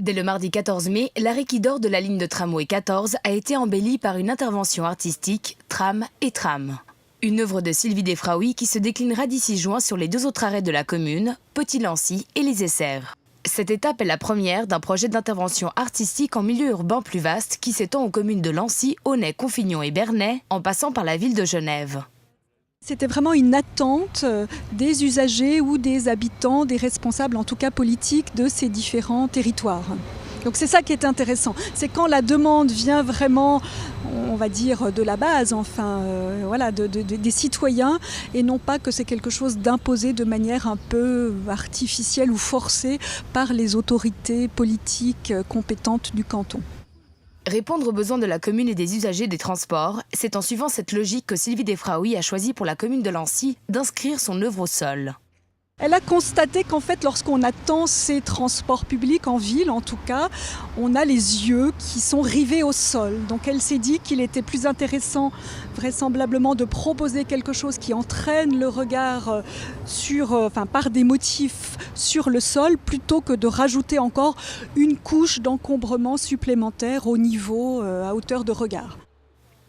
Dès le mardi 14 mai, l'arrêt qui dort de la ligne de tramway 14 a été embelli par une intervention artistique tram et tram. Une œuvre de Sylvie Defraoui qui se déclinera d'ici juin sur les 2 autres arrêts de la commune, Petit-Lancy et les Essers. Cette étape est la première d'un projet d'intervention artistique en milieu urbain plus vaste qui s'étend aux communes de Lancy, Aunay, Confignon et Bernay, en passant par la ville de Genève. C'était vraiment une attente des usagers ou des habitants, des responsables en tout cas politiques de ces différents territoires. Donc c'est ça qui est intéressant, c'est quand la demande vient vraiment, on va dire, de la base, des citoyens, et non pas que c'est quelque chose d'imposé de manière un peu artificielle ou forcée par les autorités politiques compétentes du canton. Répondre aux besoins de la commune et des usagers des transports, c'est en suivant cette logique que Sylvie Defraoui a choisi pour la commune de Lancy d'inscrire son œuvre au sol. Elle a constaté qu'en fait, lorsqu'on attend ces transports publics, en ville en tout cas, on a les yeux qui sont rivés au sol. Donc elle s'est dit qu'il était plus intéressant vraisemblablement de proposer quelque chose qui entraîne le regard par des motifs sur le sol, plutôt que de rajouter encore une couche d'encombrement supplémentaire au niveau, à hauteur de regard.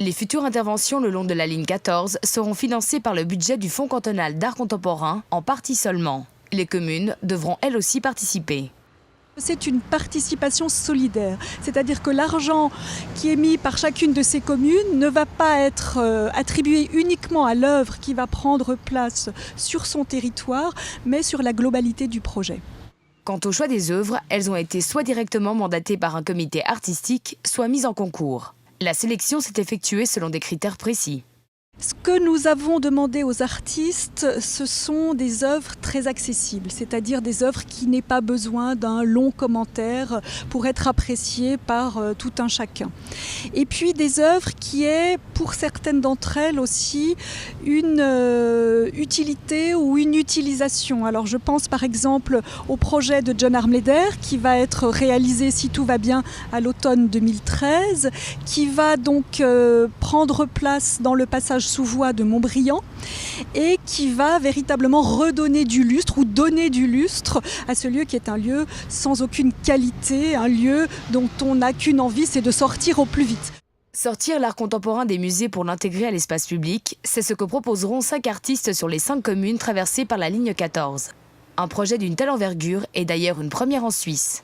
Les futures interventions le long de la ligne 14 seront financées par le budget du Fonds cantonal d'art contemporain, en partie seulement. Les communes devront elles aussi participer. C'est une participation solidaire, c'est-à-dire que l'argent qui est mis par chacune de ces communes ne va pas être attribué uniquement à l'œuvre qui va prendre place sur son territoire, mais sur la globalité du projet. Quant au choix des œuvres, elles ont été soit directement mandatées par un comité artistique, soit mises en concours. La sélection s'est effectuée selon des critères précis. Ce que nous avons demandé aux artistes, ce sont des œuvres très accessibles, c'est-à-dire des œuvres qui n'aient pas besoin d'un long commentaire pour être appréciées par tout un chacun. Et puis des œuvres qui aient, pour certaines d'entre elles aussi, une utilité ou une utilisation. Alors je pense par exemple au projet de John Armleder qui va être réalisé, si tout va bien, à l'automne 2013, qui va donc prendre place dans le passage sous voie de Montbriand et qui va véritablement redonner du lustre ou donner du lustre à ce lieu qui est un lieu sans aucune qualité, un lieu dont on n'a qu'une envie, c'est de sortir au plus vite. Sortir l'art contemporain des musées pour l'intégrer à l'espace public, c'est ce que proposeront 5 artistes sur les 5 communes traversées par la ligne 14. Un projet d'une telle envergure est d'ailleurs une première en Suisse.